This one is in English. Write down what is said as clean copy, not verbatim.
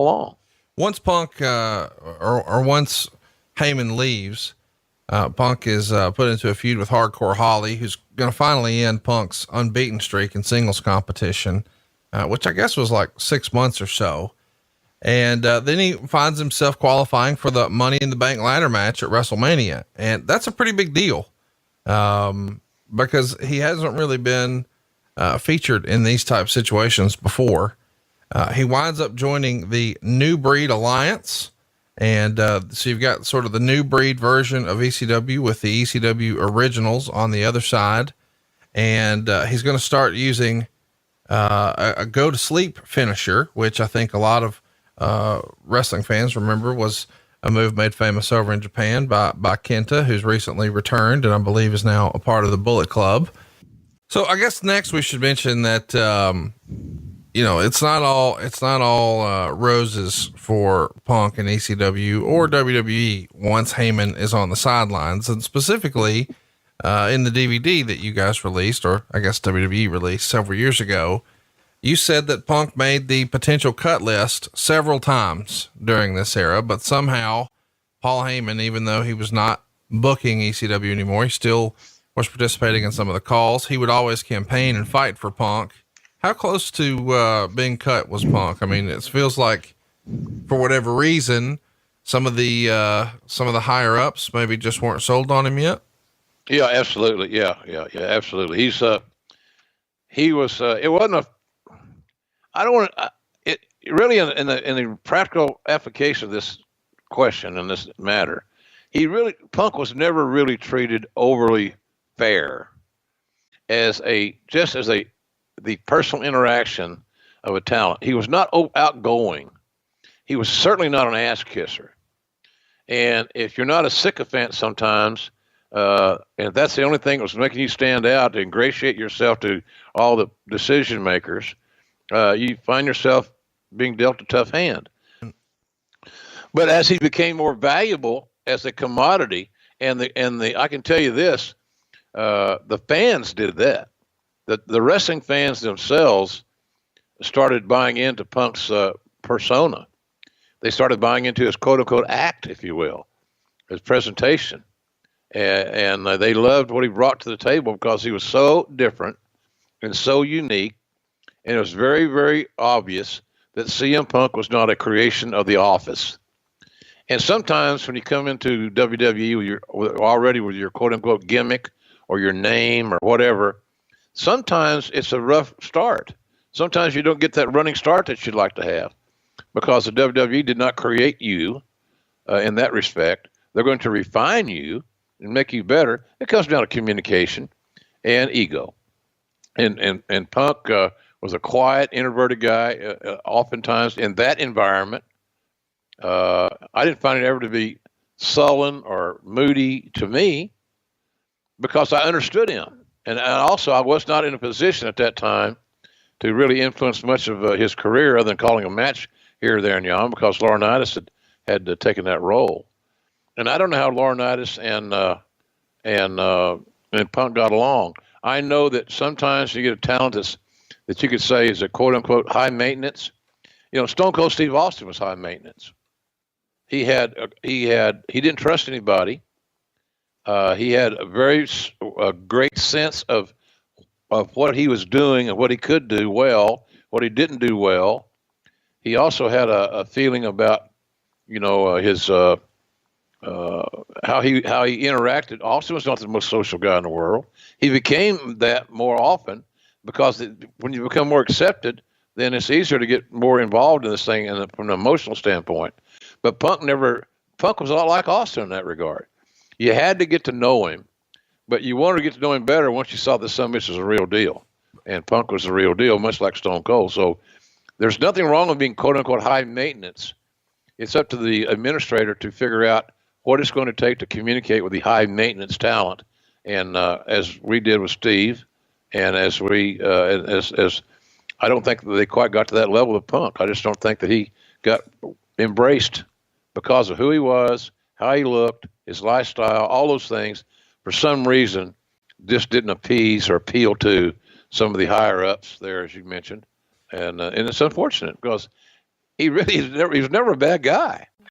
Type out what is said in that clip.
along. Once Punk, or once Heyman leaves, Punk is put into a feud with Hardcore Holly, who's going to finally end Punk's unbeaten streak in singles competition, which I guess was like 6 months or so. And then he finds himself qualifying for the Money in the Bank ladder match at WrestleMania. And that's a pretty big deal, because he hasn't really been featured in these type of situations before. He winds up joining the New Breed Alliance. And so you've got sort of the new breed version of ECW with the ECW originals on the other side. And he's going to start using a go to sleep finisher, which I think a lot of wrestling fans remember was a move made famous over in Japan by Kenta, who's recently returned and I believe is now a part of the Bullet Club. So I guess next we should mention that, it's not all roses for Punk and ECW or WWE once Heyman is on the sidelines. And specifically, in the DVD that you guys released, or I guess WWE released several years ago, you said that Punk made the potential cut list several times during this era, but somehow Paul Heyman, even though he was not booking ECW anymore, he still was participating in some of the calls. He would always campaign and fight for Punk. How close to being cut was Punk? I mean, it feels like for whatever reason, some of the higher ups maybe just weren't sold on him yet. Yeah, absolutely. Yeah, absolutely. He was, it wasn't a, I don't want to, it really in the practical application of this question and this matter, Punk was never really treated overly fair as the personal interaction of a talent. He was not outgoing. He was certainly not an ass kisser. And if you're not a sycophant sometimes, and that's the only thing that was making you stand out to ingratiate yourself to all the decision makers, you find yourself being dealt a tough hand. But as he became more valuable as a commodity, and I can tell you this, the fans did that. The wrestling fans themselves started buying into Punk's persona. They started buying into his quote unquote act, if you will, his presentation. And they loved what he brought to the table because he was so different and so unique. And it was very, very obvious that CM Punk was not a creation of the office. And sometimes when you come into WWE with your quote unquote gimmick or your name or whatever, sometimes it's a rough start. Sometimes you don't get that running start that you'd like to have because the WWE did not create you in that respect. They're going to refine you and make you better. It comes down to communication and ego. And Punk was a quiet, introverted guy. Oftentimes in that environment, I didn't find it ever to be sullen or moody to me because I understood him. And also, I was not in a position at that time to really influence much of his career other than calling a match here, there, and yon because Laurinaitis had taken that role. And I don't know how Laurinaitis and Punk got along. I know that sometimes you get a talent that you could say is a quote-unquote high maintenance. Stone Cold Steve Austin was high maintenance. He didn't trust anybody. He had a great sense of what he was doing and what he could do well, what he didn't do well. He also had a feeling about, his how he interacted. Austin was not the most social guy in the world. He became that more often because when you become more accepted, then it's easier to get more involved in this thing from an emotional standpoint. But Punk was a lot like Austin in that regard. You had to get to know him, but you wanted to get to know him better once you saw that some of this was a real deal. And Punk was the real deal, much like Stone Cold. So there's nothing wrong with being quote-unquote high maintenance. It's up to the administrator to figure out what it's going to take to communicate with the high maintenance talent. And as we did with Steve, and as I don't think that they quite got to that level of Punk. I just don't think that he got embraced because of who he was, how he looked, his lifestyle, all those things. For some reason, just didn't appease or appeal to some of the higher ups there, as you mentioned. And it's unfortunate because he really he's never a bad guy.